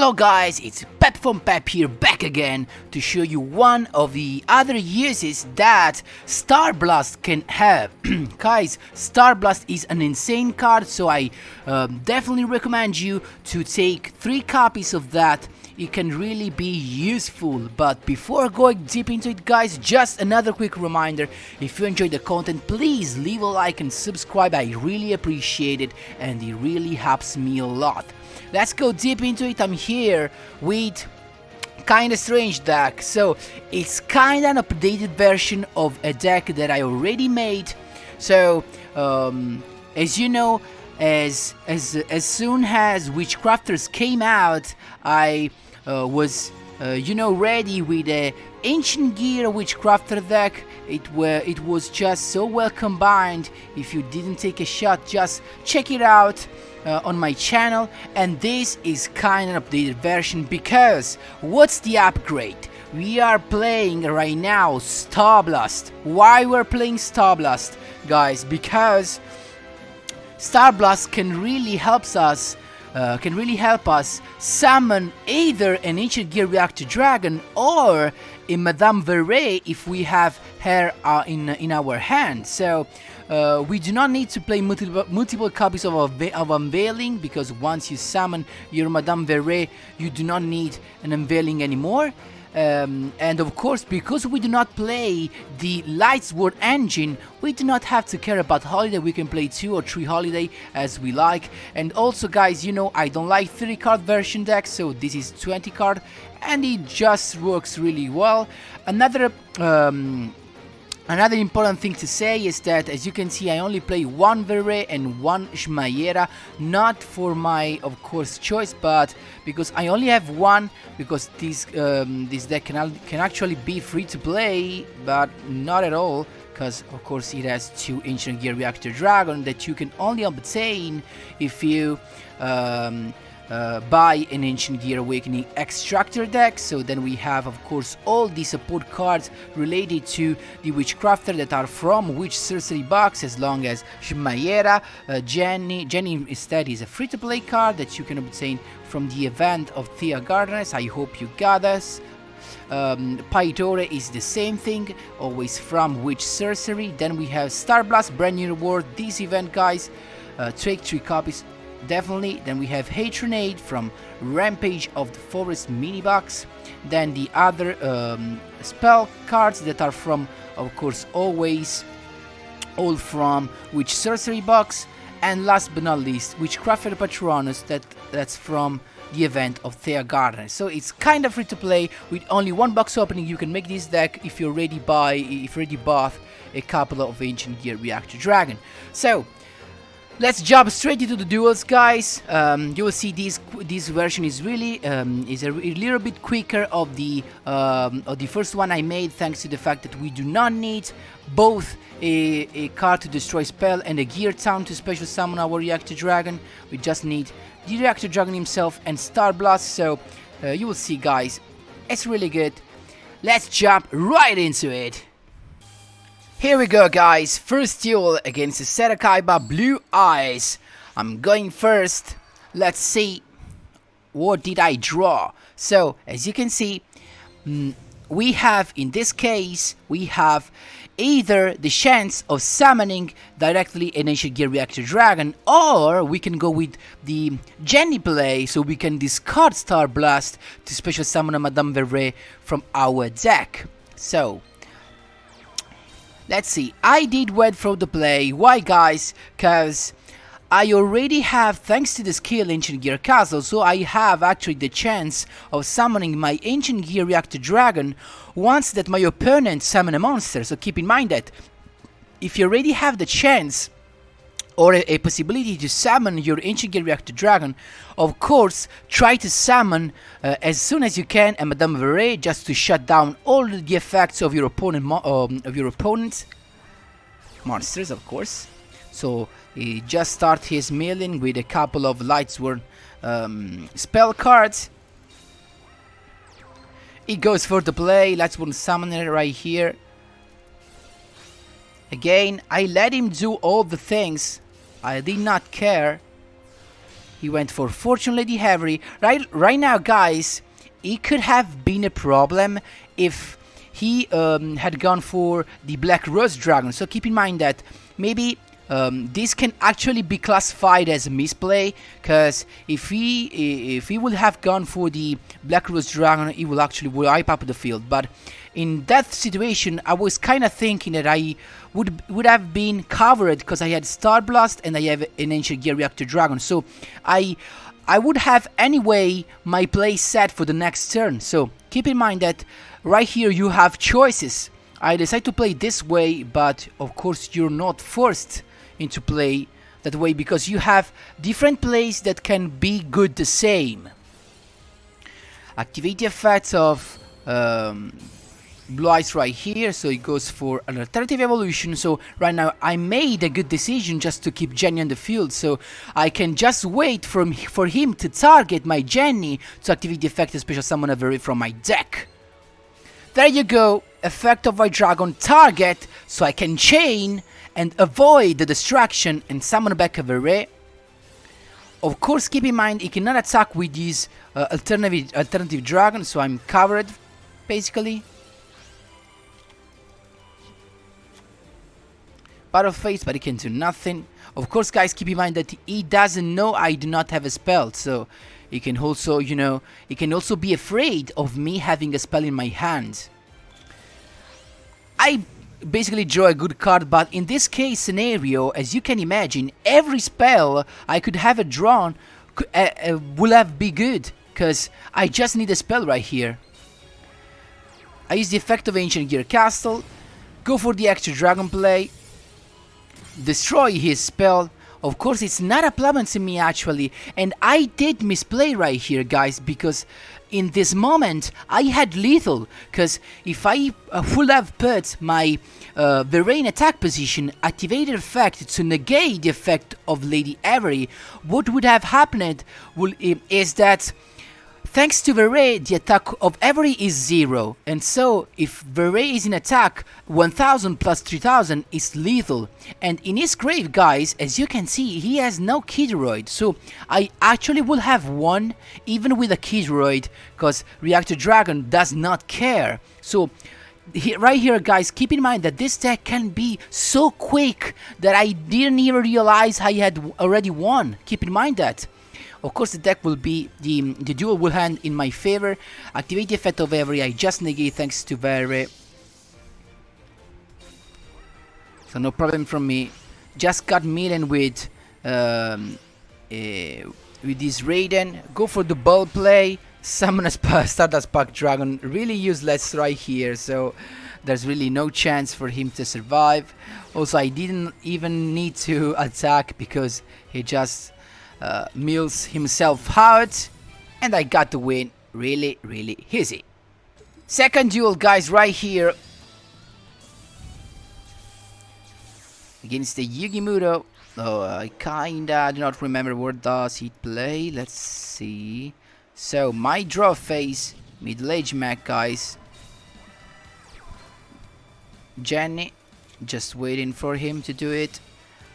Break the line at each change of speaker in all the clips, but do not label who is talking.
Hello guys, it's Pep from Pep here, back again to show you one of the other uses that Star Blast can have. Guys, Star Blast is an insane card, so I definitely recommend you to take 3 copies of that. It can really be useful. But before going deep into it, guys, just another quick reminder: if you enjoyed the content, please leave a like and subscribe. I really appreciate it and it really helps me a lot. Let's go deep into it. I'm here with kinda strange deck. So it's kinda an updated version of a deck that I already made. So as you know, as soon as WITCHCRAFTERS came out, I was ready with a Ancient Gear WITCHCRAFTER deck. It was just so well combined. If you didn't take a shot, just check it out on my channel. And this is kind of an updated version, because what's the upgrade? We are playing right now Star Blast. Why we're playing Star Blast, guys? Because Star Blast can really help us summon either an Ancient Gear Reactor Dragon or a Madame Verre if we have her in our hand. So we do not need to play multiple copies of Unveiling, because once you summon your Madame Verre, you do not need an Unveiling anymore. And of course, because we do not play the Lightsword engine, we do not have to care about Holiday. We can play 2 or 3 Holiday as we like. And also, guys, you know I don't like 30 card version decks, so this is 20 card and it just works really well. Another important thing to say is that, as you can see, I only play 1 Verre and 1 Schmaiera, not for my, of course, choice, but because I only have 1, because this deck can actually be free to play, but not at all, because of course it has 2 Ancient Gear Reactor Dragon that you can only obtain if you buy an Ancient Gear Awakening Extractor deck. So then we have, of course, all the support cards related to the WITCHCRAFTER that are from Witch Sorcery box, as long as Schmaiera. Jenny instead is a free-to-play card that you can obtain from the event of Thea Gardeners. I hope you got us. Paitore is the same thing, always from Witch Sorcery. Then we have Star Blast, brand new reward this event, guys. Take 3 copies. Definitely. Then we have Hatronade from Rampage of the Forest mini box. Then the other spell cards that are from, of course, always all from Witch Sorcery box. And last but not least, WITCHCRAFTER Patronus, that's from the event of Thea Gardener. So it's kind of free to play. With only 1 box opening, you can make this deck if you already bought a couple of Ancient Gear Reactor Dragon. So let's jump straight into the duels, guys. You will see this version is really is a little bit quicker of the first one I made, thanks to the fact that we do not need both a card to destroy spell and a gear town to special summon our Reactor Dragon. We just need the Reactor Dragon himself and Star Blast. So you will see, guys, it's really good. Let's jump right into it. Here we go, guys. First duel against the Serakaiba Blue Eyes. I'm going first. Let's see, what did I draw? So, as you can see, we have, in this case, we have either the chance of summoning directly an Ancient Gear Reactor Dragon, or we can go with the Jenny play, so we can discard Star Blast to special summon a Madame Verre from our deck. So let's see, I did went through the play. Why, guys? Because I already have, thanks to the skill Ancient Gear Castle, so I have actually the chance of summoning my Ancient Gear Reactor Dragon once that my opponent summon a monster. So keep in mind that if you already have the chance or a possibility to summon your Ancient Gear Reactor Dragon, of course, try to summon as soon as you can a Madame Verre, just to shut down all the effects of your opponent's monsters, of course. So he just start his milling with a couple of Lightsword spell cards. He goes for the play, Lightsword Summoner right here. Again, I let him do all the things. I did not care. He went for Fortune Lady Heavy. Right now, guys, it could have been a problem if he had gone for the Black Rose Dragon. So keep in mind that maybe this can actually be classified as a misplay, because if he would have gone for the Black Rose Dragon, he will actually wipe up the field. But in that situation, I was kind of thinking that I would have been covered because I had Star Blast and I have an Ancient Gear Reactor Dragon. So I would have anyway my play set for the next turn. So keep in mind that right here you have choices. I decide to play this way, but of course you're not forced into play that way, because you have different plays that can be good the same. Activate the effects of Blue Eyes right here, so it goes for an alternative evolution. So right now I made a good decision just to keep Jenny on the field, so I can just wait for him to target my Jenny to activate the effect of Special Summon a Very from my deck. There you go, effect of White Dragon target, so I can chain and avoid the distraction and summon back a Very. Of course, keep in mind he cannot attack with his alternative dragon, so I'm covered basically. Battle phase, but he can do nothing. Of course, guys, keep in mind that he doesn't know I do not have a spell, so he can also, you know, he can also be afraid of me having a spell in my hand. I basically draw a good card, but in this case scenario, as you can imagine, every spell I could have drawn will have be good, because I just need a spell right here. I use the effect of Ancient Gear Castle, go for the extra dragon play, destroy his spell. Of course, it's not a problem to me actually, and I did misplay right here, guys, because in this moment I had lethal, because if I would have put my Verain attack position, activated effect to negate the effect of Lady Avery, what would have happened is that thanks to Veray, the attack of Avery is 0, and so if Veray is in attack, 1000 plus 3000 is lethal. And in his grave, guys, as you can see, he has no Kidroid, so I actually will have won even with a Kidroid, because Reactor Dragon does not care. So right here, guys, keep in mind that this deck can be so quick that I didn't even realize I had already won. Keep in mind that. Of course, the deck will be, the duel will hand in my favor. Activate the effect of Avery, I just negate thanks to Very. So no problem from me. Just got Milan with this Raiden. Go for the ball play. Summon a Stardust Spark Dragon. Really useless right here, so there's really no chance for him to survive. Also, I didn't even need to attack because he just mills himself out, and I got the win really easy. Second duel, guys, right here against the Yugioh. Oh, I kinda do not remember where does he play. Let's see. So my draw phase, middle-aged mech, guys. Jenny, just waiting for him to do it.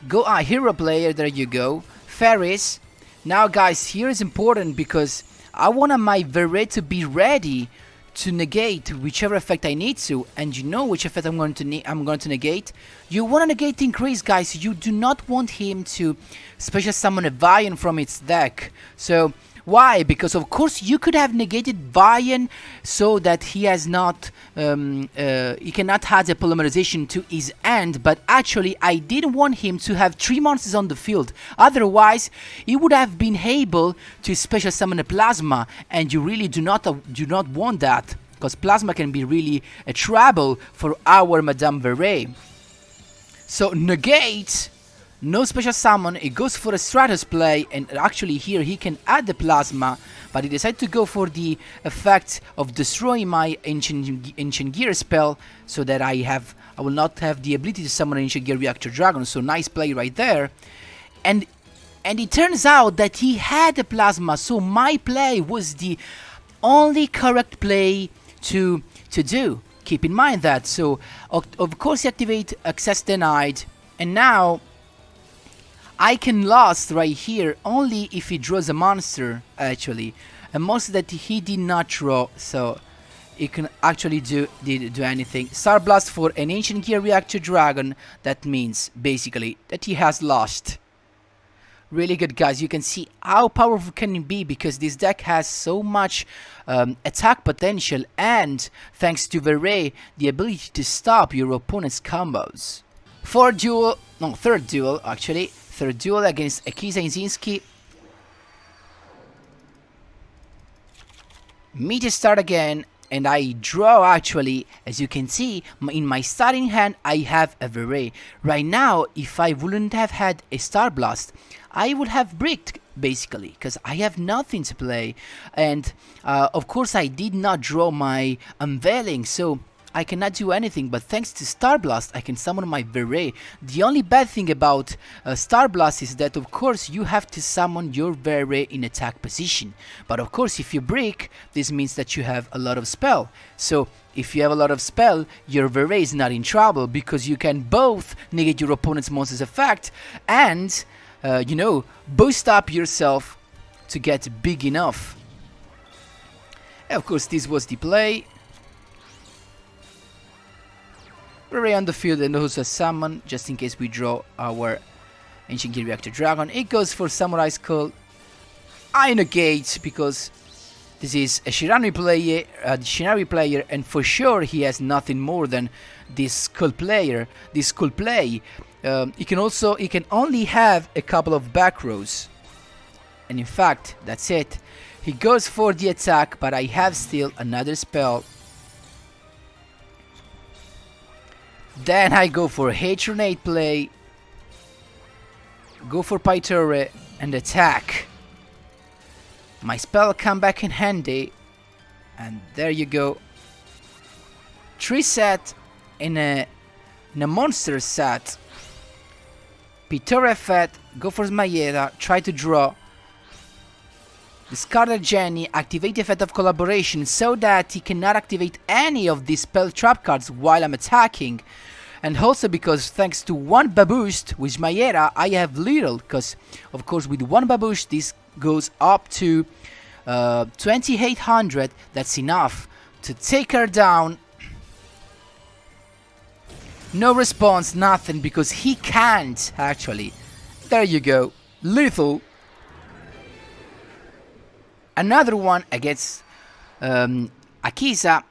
Go, hero player, there you go. Ferris. Now, guys, here is important because I want my Veray to be ready to negate whichever effect I need to, and you know which effect I'm going to negate. You want to negate increase, guys. You do not want him to special summon a Vian from its deck. So why? Because of course you could have negated Vian so that he has not, he cannot add a polymerization to his end, but actually I didn't want him to have 3 monsters on the field. Otherwise, he would have been able to special summon a Plasma, and you really do not want that, because Plasma can be really a trouble for our Madame Veray. So negate. No special summon, it goes for a Stratus play, and actually here he can add the Plasma, but he decided to go for the effect of destroying my Ancient Gear spell, so that I will not have the ability to summon an Ancient Gear Reactor Dragon, so nice play right there. And it turns out that he had a Plasma, so my play was the only correct play to do. Keep in mind that. So of course you activate access denied, and now I can lose right here only if he draws a monster, actually. A monster that he did not draw, so he can actually do anything. Star Blast for an Ancient Gear Reactor Dragon, that means basically that he has lost. Really good, guys. You can see how powerful can it be, because this deck has so much attack potential, and thanks to Verre, the ability to stop your opponent's combos. Third duel actually. Third duel against Akiza Inzinski. Me to start again, and I draw actually. As you can see, in my starting hand I have a Verre. Right now, if I wouldn't have had a Star Blast, I would have bricked, basically, because I have nothing to play. And of course I did not draw my Unveiling, so I cannot do anything, but thanks to Star Blast I can summon my Verre. The only bad thing about Star Blast is that of course you have to summon your Verre in attack position. But of course if you break, this means that you have a lot of spell. So if you have a lot of spell, your Verre is not in trouble, because you can both negate your opponent's monster's effect and, you know, boost up yourself to get big enough. And of course this was the play. Verre on the field and also a summon, just in case we draw our Ancient Gear Reactor Dragon. It goes for Samurai Skull. I negate, because this is a Shinari player, and for sure he has nothing more than this Skull player. This Skull play. He can only have a couple of backrows, and in fact that's it. He goes for the attack, but I have still another spell. Then I go for Hatronate play, go for Pytore and attack. My spell come back in handy, and there you go. 3 set in a monster set. Pytore effect, go for Smayera, try to draw. Discard a Jenny, activate the effect of collaboration so that he cannot activate any of these spell trap cards while I'm attacking. And also because thanks to one Baboost with Smayera I have little, because of course with one Baboost this goes up to 2800, that's enough to take her down. No response, nothing, because he can't actually. There you go, lethal. Another one against Akiza.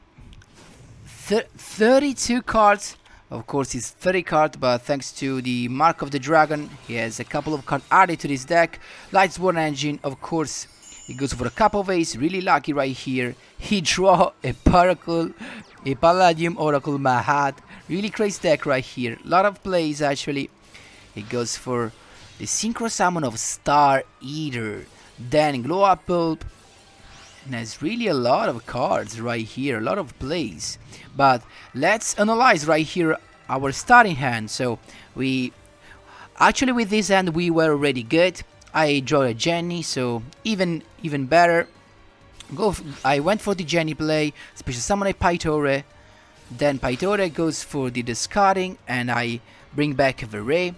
32 cards. Of course it's 30 cards, but thanks to the Mark of the Dragon, he has a couple of cards added to this deck. Lightsworn Engine, of course, he goes for a couple of Ace, really lucky right here. He draw a Paracle, a Palladium Oracle Mahat. Really crazy deck right here. Lot of plays actually. He goes for the Synchro Summon of Star Eater. Then Glow Up Pulp. And there's really a lot of cards right here, a lot of plays. But let's analyze right here our starting hand. So we actually with this hand we were already good. I draw a Jenny, so even better. I went for the Jenny play, special summon a Pytore. Then Pytore goes for the discarding, and I bring back a Verre.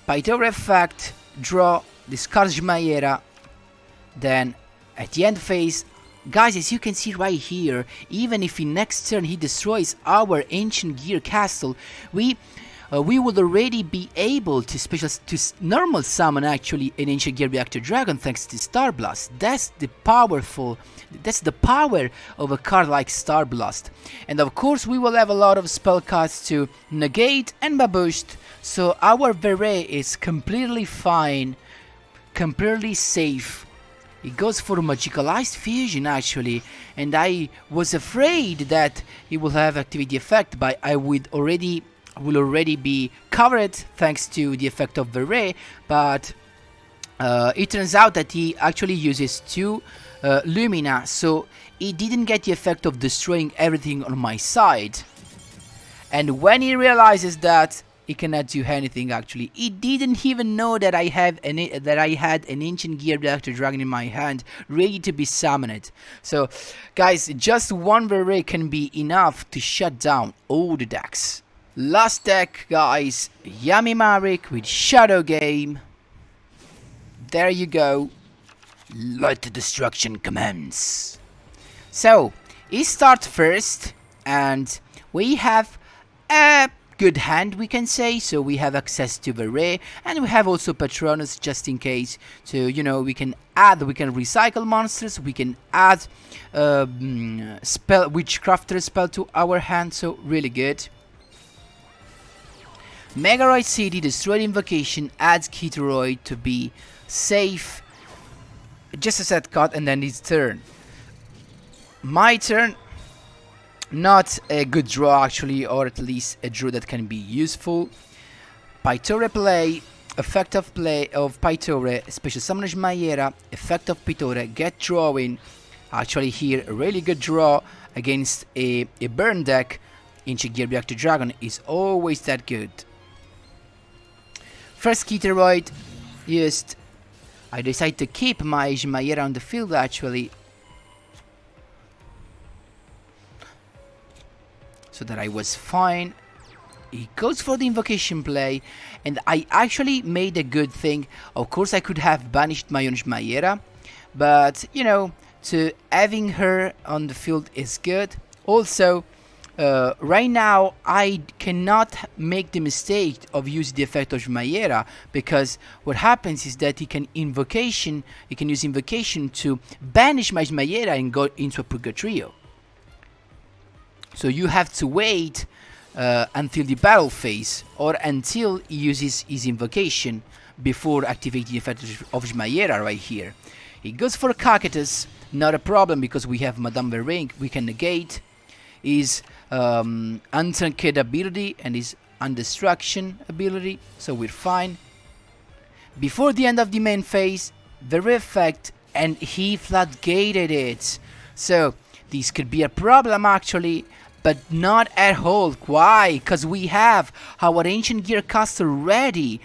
Pytore effect, draw, discard Smayera. Then at the end phase, guys, as you can see right here, even if in next turn he destroys our Ancient Gear Castle, we would already be able to normal summon actually an Ancient Gear Reactor Dragon thanks to Star Blast. That's the power of a card like Star Blast. And of course we will have a lot of spell cards to negate and baboost, so our Verre is completely fine, completely safe. It goes for Magicalized Fusion actually, and I was afraid that it will have activity effect, but I will already be covered thanks to the effect of Verre. But it turns out that he actually uses 2 Lumina, so he didn't get the effect of destroying everything on my side. And when he realizes that he cannot do anything actually, he didn't even know that I had an Ancient Gear Reactor Dragon in my hand, ready to be summoned. So guys, just one Verre can be enough to shut down all the decks. Last deck, guys, Yami Marik with Shadow Game. there you go. Let the destruction commence. So, he starts first, and we have a good hand, we can say. So we have access to the ray, and we have also Patronus just in case. So, you know, we can recycle monsters, we can add spell, Witchcrafter spell to our hand, so really good. Megaroid City, destroyed invocation, adds Keteroid to be safe. Just a set card, and then his turn. My turn. Not a good draw actually, or at least a draw that can be useful. Pytore play, effect of play of Pytore, special summon Shmayera, effect of Pytore, get drawing. Actually here a really good draw against a burn deck. Ancient Gear Reactor Dragon is always that good. First Keteroid used. I decide to keep my Shmayera on the field actually, so that I was fine. He goes for the invocation play, and I actually made a good thing. Of course I could have banished my own Shmayera, but you know, to having her on the field is good. Also, right now I cannot make the mistake of using the effect of Shmayera, because what happens is that he can use invocation to banish my Shmayera and go into a Purgatrio. So you have to wait until the battle phase, or until he uses his invocation before activating the effect of Shmayera right here. He goes for Cocytus, not a problem because we have Madame Verink. We can negate his Untanked ability and his Undestruction ability, so we're fine. Before the end of the main phase, the effect, and he floodgated it. So this could be a problem actually, but not at all. Why? Because we have our Ancient Gear caster ready.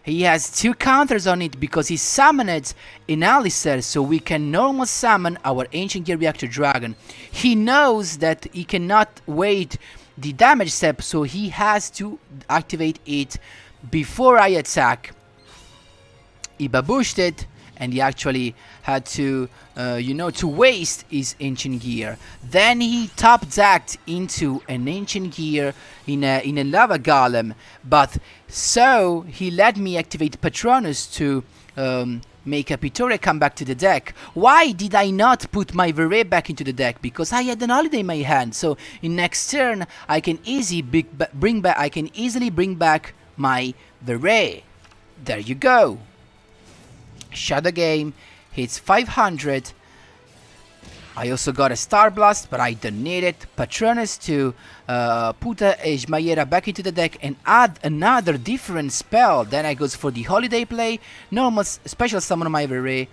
He has 2 counters on it because he summoned an Alistair, so we can normal summon our Ancient Gear Reactor Dragon. He knows that he cannot wait the damage step, so he has to activate it before I attack. He babushed it, and he actually had to, to waste his Ancient Gear. Then he top decked into an Ancient Gear in a Lava Golem, but so he let me activate Patronus to make a Pytore come back to the deck. Why did I not put my Verre back into the deck? Because I had an holiday in my hand. So in next turn I can easily bring back my Verre. There you go. Shadow Game hits 500. I also got a Star Blast, but I don't need it. Patronus to put a Shmayera back into the deck and add another different spell. Then I goes for the Holiday play, normal special summon my Verre,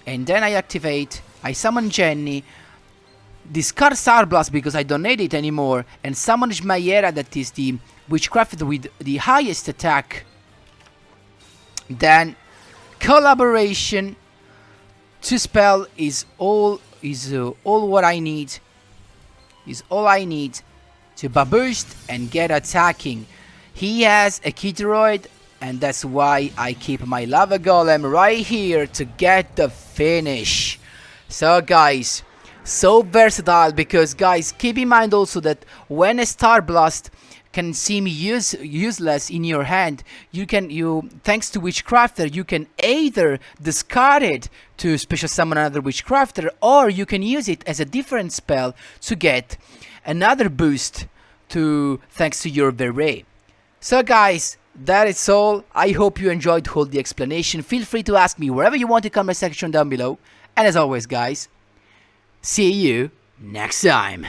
and then I activate. I summon Jenny, discard Star Blast because I don't need it anymore, and summon Shmayera, that is the Witchcraft with the highest attack. Then Collaboration to spell is all what I need. Is all I need to baboost and get attacking. He has a Keteroid, and that's why I keep my Lava Golem right here to get the finish. So guys, so versatile, because guys, keep in mind also that when a Star Blast can seem useless in your hand, thanks to Witchcrafter, you can either discard it to special summon another Witchcrafter, or you can use it as a different spell to get another boost thanks to your Verre. So guys, that is all. I hope you enjoyed all the explanation. Feel free to ask me wherever you want in the comment section down below. And as always guys, see you next time.